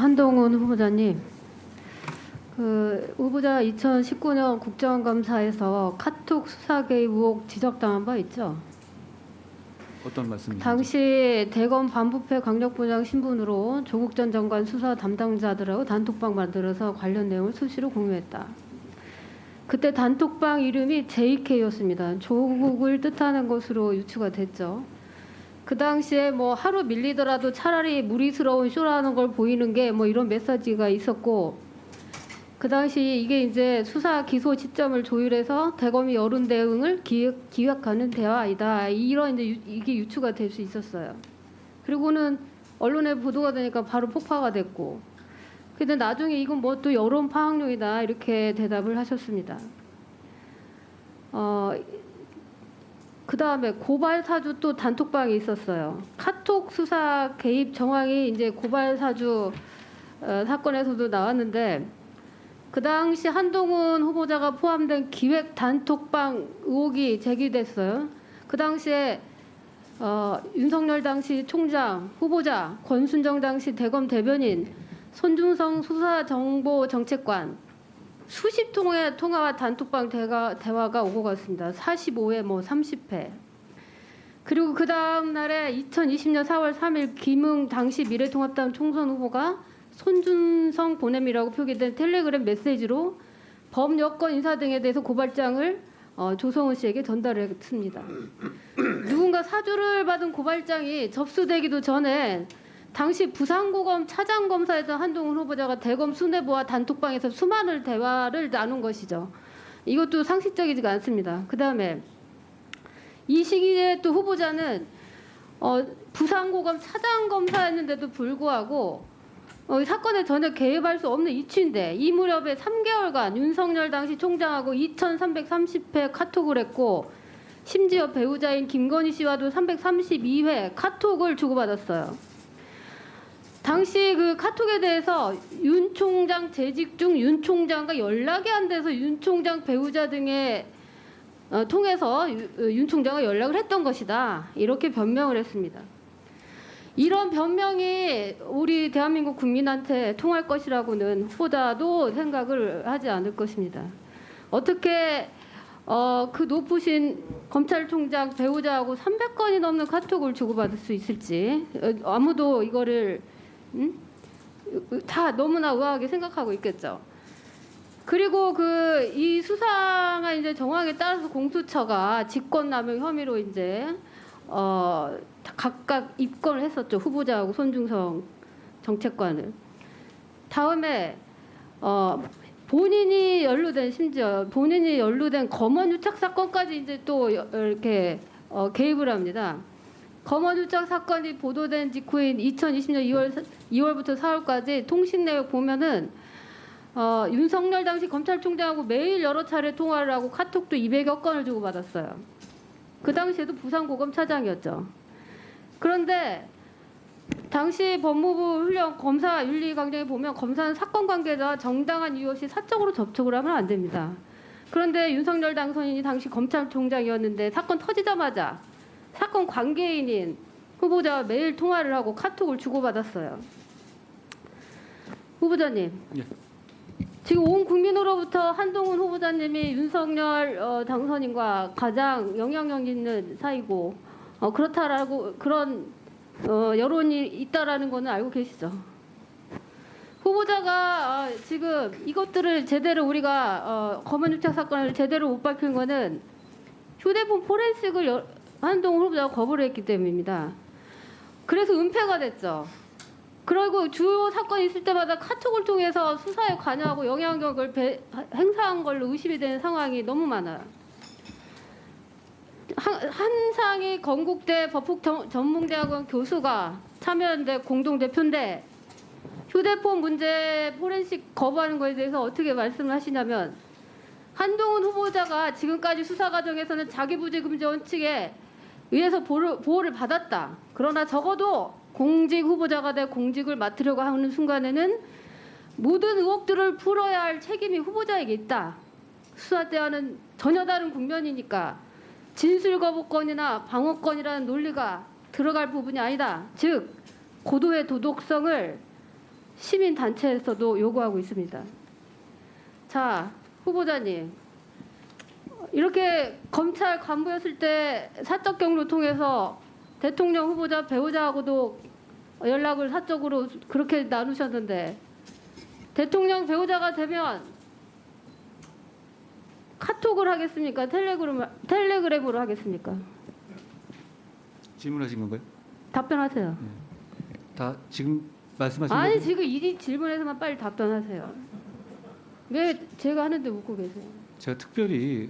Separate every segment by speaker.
Speaker 1: 한동훈 후보자님, 그 후보자 2019년 국정감사에서 카톡 수사 개입 의혹 지적당한 바 있죠?
Speaker 2: 어떤 말씀이신지?
Speaker 1: 당시 대검 반부패 강력부장 신분으로 조국 전 장관 수사 담당자들하고 단톡방 만들어서 관련 내용을 수시로 공유했다. 그때 단톡방 이름이 JK였습니다. 조국을 뜻하는 것으로 유추가 됐죠. 그 당시에 뭐 하루 밀리더라도 차라리 무리스러운 쇼라는 걸 보이는 게 뭐 이런 메시지가 있었고, 그 당시 이게 이제 수사 기소 시점을 조율해서 대검이 여론 대응을 기획하는 대화이다, 이런 이제 이게 유추가 될 수 있었어요. 그리고는 언론에 보도가 되니까 바로 폭파가 됐고, 근데 나중에 이건 뭐 또 여론 파악용이다 이렇게 대답을 하셨습니다. 그 다음에 고발 사주 또 단톡방이 있었어요. 카톡 수사 개입 정황이 이제 고발 사주 사건에서도 나왔는데, 그 당시 한동훈 후보자가 포함된 기획 단톡방 의혹이 제기됐어요. 그 당시에 윤석열 당시 총장, 후보자, 권순정 당시 대검 대변인, 손준성 수사정보정책관 수십 통의 통화와 단톡방 대화가 오고 갔습니다. 45회, 뭐 30회. 그리고 그 다음 날에 2020년 4월 3일 김웅 당시 미래통합당 총선 후보가 손준성 보냄이라고 표기된 텔레그램 메시지로 범 여권 인사 등에 대해서 고발장을 조성은 씨에게 전달했습니다. 누군가 사주를 받은 고발장이 접수되기도 전에 당시 부산고검 차장검사였던 한동훈 후보자가 대검 수뇌부와 단톡방에서 수많은 대화를 나눈 것이죠. 이것도 상식적이지가 않습니다. 그 다음에 이 시기에 또 후보자는 부산고검 차장검사였는데도 불구하고 사건에 전혀 개입할 수 없는 이치인데, 이 무렵에 3개월간 윤석열 당시 총장하고 2,330회 카톡을 했고, 심지어 배우자인 김건희 씨와도 332회 카톡을 주고받았어요. 당시 그 카톡에 대해서 윤 총장 재직 중 윤 총장과 연락이 안 돼서 윤 총장 배우자 등에 통해서 윤 총장과 연락을 했던 것이다, 이렇게 변명을 했습니다. 이런 변명이 우리 대한민국 국민한테 통할 것이라고는 후보자도 생각을 하지 않을 것입니다. 어떻게 그 높으신 검찰총장 배우자하고 300건이 넘는 카톡을 주고받을 수 있을지 아무도 이거를 다 너무나 의아하게 생각하고 있겠죠. 그리고 이 수사가 이제 정황에 따라서 공수처가 직권남용 혐의로 이제 각각 입건을 했었죠. 후보자하고 손준성 정책관을. 다음에 심지어 본인이 연루된 검언유착 사건까지 이제 또 이렇게 개입을 합니다. 검언유착 사건이 보도된 직후인 2020년 2월부터 4월까지 통신 내역 보면은 윤석열 당시 검찰총장하고 매일 여러 차례 통화를 하고 카톡도 200여 건을 주고받았어요. 그 당시에도 부산고검 차장이었죠. 그런데 당시 법무부 훈련 검사 윤리 강령에 보면 검사는 사건 관계자와 정당한 이유 없이 사적으로 접촉을 하면 안 됩니다. 그런데 윤석열 당선인이 당시 검찰총장이었는데 사건 터지자마자 사건 관계인인 후보자와 매일 통화를 하고 카톡을 주고받았어요. 후보자님,
Speaker 2: 예.
Speaker 1: 지금 온 국민으로부터 한동훈 후보자님이 윤석열 당선인과 가장 영향력 있는 사이고 그렇다라고 그런 여론이 있다라는 거는 알고 계시죠? 후보자가 지금 이것들을 제대로 우리가 검언유착 사건을 제대로 못 밝힌 거는 휴대폰 포렌식을 한동훈 후보자가 거부를 했기 때문입니다. 그래서 은폐가 됐죠. 그리고 주요 사건이 있을 때마다 카톡을 통해서 수사에 관여하고 영향력을 행사한 걸로 의심이 되는 상황이 너무 많아요. 한상희 건국대 법학전문대학원 교수가 참여연대 공동대표인데 휴대폰 문제 포렌식 거부하는 것에 대해서 어떻게 말씀을 하시냐면, 한동훈 후보자가 지금까지 수사 과정에서는 자기부재금지 원칙에 의해서 보호를 받았다. 그러나 적어도 공직 후보자가 돼 공직을 맡으려고 하는 순간에는 모든 의혹들을 풀어야 할 책임이 후보자에게 있다. 수사 때와는 전혀 다른 국면이니까 진술 거부권이나 방어권이라는 논리가 들어갈 부분이 아니다. 즉 고도의 도덕성을 시민 단체에서도 요구하고 있습니다. 자, 후보자님. 이렇게 검찰 간부였을 때 사적 경로 통해서 대통령 후보자 배우자하고도 연락을 사적으로 그렇게 나누셨는데 대통령 배우자가 되면 카톡을 하겠습니까? 텔레그램으로 하겠습니까?
Speaker 2: 질문하신 건가요?
Speaker 1: 답변하세요.
Speaker 2: 다 지금 말씀하신
Speaker 1: 아니
Speaker 2: 거죠?
Speaker 1: 지금 이 질문에서만 빨리 답변하세요. 왜 제가 하는데 웃고 계세요?
Speaker 2: 제가 특별히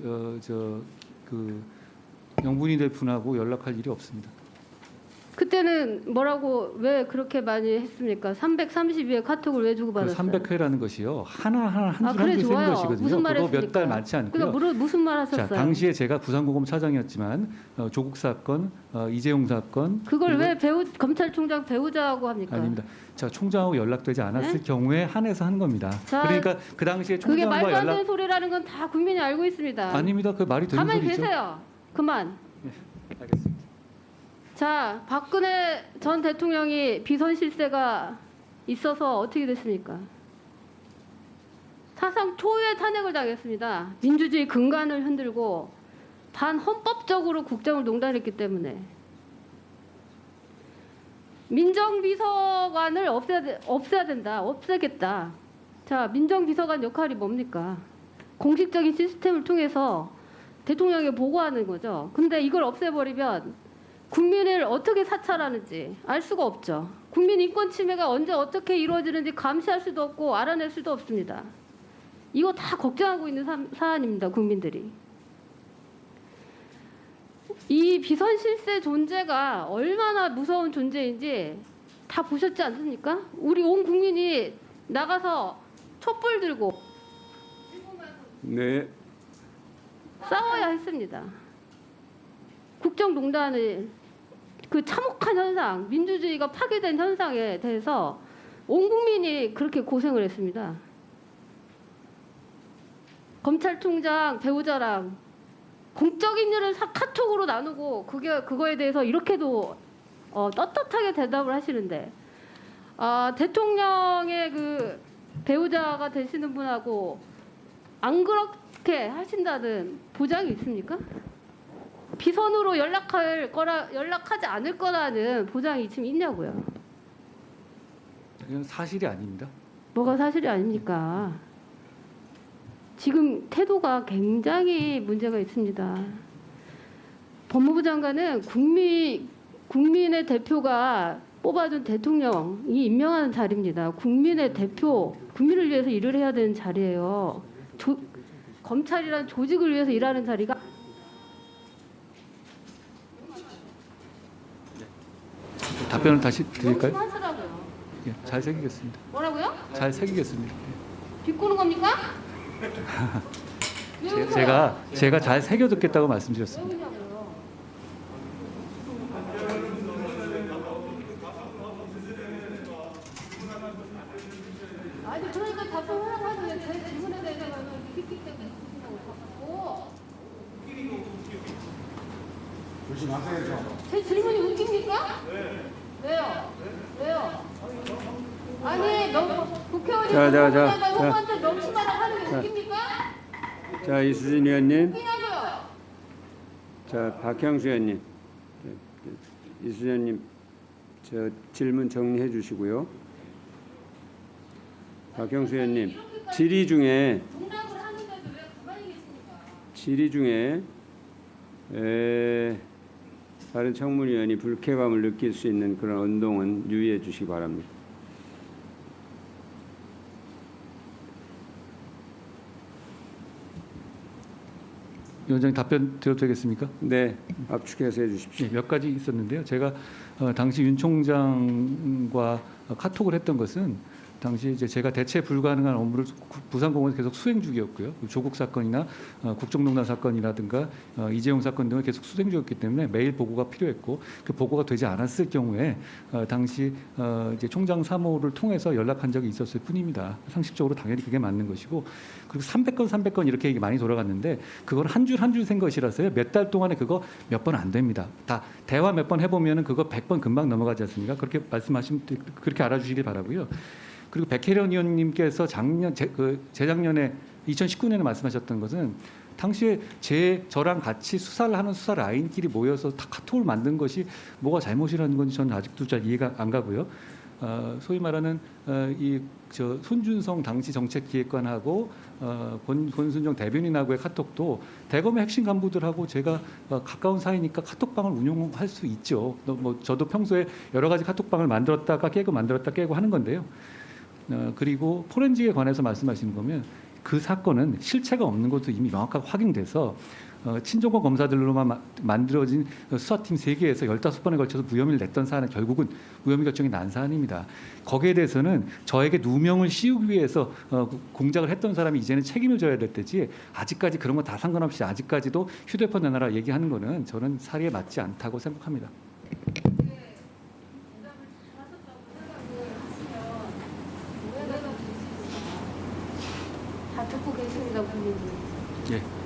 Speaker 2: 그 영분이 될 분하고 연락할 일이 없습니다.
Speaker 1: 그때는 뭐라고 왜 그렇게 많이 했습니까? 332회 카톡을 왜
Speaker 2: 그
Speaker 1: 주고받았어요?
Speaker 2: 300회라는 것이요 하나하나 한 줄
Speaker 1: 그래,
Speaker 2: 한 줄
Speaker 1: 좋아요.
Speaker 2: 세는 것이거든요.
Speaker 1: 무슨 말
Speaker 2: 그거 몇
Speaker 1: 했습니까?
Speaker 2: 달 많지 않고요.
Speaker 1: 그러니까 무슨 말 하셨어요?
Speaker 2: 자, 당시에 제가 부산고검 차장이었지만 조국 사건, 이재용 사건
Speaker 1: 그걸
Speaker 2: 그리고-
Speaker 1: 왜 검찰총장 배우자하고 합니까?
Speaker 2: 아닙니다. 자, 총장하고 연락되지 않았을 경우에 한해서 한 겁니다.
Speaker 1: 자,
Speaker 2: 그러니까 그 당시에
Speaker 1: 그게
Speaker 2: 총장과
Speaker 1: 말도 안
Speaker 2: 연락
Speaker 1: 되는 소리라는 건 다 국민이 알고 있습니다.
Speaker 2: 아닙니다. 그 말이 되는
Speaker 1: 가만히
Speaker 2: 소리죠.
Speaker 1: 계세요. 그만.
Speaker 2: 알겠습니다.
Speaker 1: 자, 박근혜 전 대통령이 비선 실세가 있어서 어떻게 됐습니까? 사상 초유의 탄핵을 당했습니다. 민주주의 근간을 흔들고 반헌법적으로 국정을 농단했기 때문에 민정비서관을 없애야 된다. 없애겠다. 자, 민정비서관 역할이 뭡니까? 공식적인 시스템을 통해서 대통령에게 보고하는 거죠. 근데 이걸 없애버리면 국민을 어떻게 사찰하는지 알 수가 없죠. 국민 인권 침해가 언제 어떻게 이루어지는지 감시할 수도 없고 알아낼 수도 없습니다. 이거 다 걱정하고 있는 사안입니다. 국민들이. 이 비선실세 존재가 얼마나 무서운 존재인지 다 보셨지 않습니까? 우리 온 국민이 나가서 촛불 들고
Speaker 3: 네.
Speaker 1: 싸워야 했습니다. 국정농단의 그 참혹한 현상, 민주주의가 파괴된 현상에 대해서 온 국민이 그렇게 고생을 했습니다. 검찰총장 배우자랑 공적인 일을 카톡으로 나누고 그거에 대해서 이렇게도 떳떳하게 대답을 하시는데 대통령의 그 배우자가 되시는 분하고 안 그렇게 하신다는 보장이 있습니까? 비선으로 연락하지 않을 거라는 보장이 지금 있냐고요.
Speaker 2: 이건 사실이 아닙니다.
Speaker 1: 뭐가 사실이 아닙니까? 지금 태도가 굉장히 문제가 있습니다. 법무부 장관은 국민의 대표가 뽑아준 대통령이 임명하는 자리입니다. 국민의 대표, 국민을 위해서 일을 해야 되는 자리예요. 검찰이란 조직을 위해서 일하는 자리가
Speaker 2: 답변을 다시 드릴까요?
Speaker 1: 하시라고요.
Speaker 2: 예, 잘 새기겠습니다.
Speaker 1: 뭐라고요?
Speaker 2: 잘 새기겠습니다.
Speaker 1: 비꼬는 겁니까? 왜 웃어요?
Speaker 2: 제가 잘 새겨 듣겠다고 말씀드렸습니다.
Speaker 1: 왜 웃냐고요? 아니 그러니까 답변하라고 하죠. 제 질문에 대해서는 킥킥 때문에 웃으신다고 자꾸. 제 질문이 웃깁니까? 네. 왜요? 왜요? 아니 국회의원이 후보한테 명심하라고 하는 게 웃깁니까?
Speaker 3: 자, 이수진 의원님.
Speaker 1: 웃기냐고요?
Speaker 3: 자, 박형수 의원님. 이수진 의원님, 저 질문 정리해 주시고요. 박형수 의원님, 질의 중에
Speaker 1: 농락을 하는데도 왜 가만히 계십니까?
Speaker 3: 질의 중에 다른 청문위원이 불쾌감을 느낄 수 있는 그런 언동은 유의해 주시기 바랍니다.
Speaker 2: 위원장님 답변 드려도 되겠습니까?
Speaker 3: 네, 압축해서 해 주십시오.
Speaker 2: 몇 가지 있었는데요. 제가 당시 윤 총장과 카톡을 했던 것은 당시 이제 제가 대체 불가능한 업무를 부산공원에서 계속 수행 중이었고요. 조국 사건이나 국정농단 사건이라든가 이재용 사건 등을 계속 수행 중이었기 때문에 매일 보고가 필요했고 그 보고가 되지 않았을 경우에 당시 이제 총장 사무를 통해서 연락한 적이 있었을 뿐입니다. 상식적으로 당연히 그게 맞는 것이고 그리고 300건 이렇게 얘기 많이 돌아갔는데 그걸 한 줄 한 줄 센 것이라서요. 몇 달 동안에 그거 몇 번 안 됩니다. 다 대화 몇 번 해보면은 그거 100번 금방 넘어가지 않습니까? 그렇게 말씀하시면 그렇게 알아주시길 바라고요. 그리고 백혜련 의원님께서 재작년에 2019년에 말씀하셨던 것은 당시에 저랑 같이 수사를 하는 수사 라인끼리 모여서 다 카톡을 만든 것이 뭐가 잘못이라는 건지 저는 아직도 잘 이해가 안 가고요. 소위 말하는 손준성 당시 정책기획관하고 권순정 대변인하고의 카톡도 대검의 핵심 간부들하고 제가 가까운 사이니까 카톡방을 운용할 수 있죠. 뭐 저도 평소에 여러 가지 카톡방을 만들었다가 깨고 하는 건데요. 그리고 포렌식에 관해서 말씀하시는 거면 그 사건은 실체가 없는 것도 이미 명확하게 확인돼서 친정권 검사들로만 만들어진 수사팀 3개에서 15번에 걸쳐서 무혐의를 냈던 사안은 결국은 무혐의 결정이 난 사안입니다. 거기에 대해서는 저에게 누명을 씌우기 위해서 공작을 했던 사람이 이제는 책임을 져야 될 때지 아직까지 그런 거 다 상관없이 아직까지도 휴대폰 내놔라 얘기하는 거는 저는 사리에 맞지 않다고 생각합니다.
Speaker 1: 다 듣고 계십니다, 본인이.
Speaker 2: 예.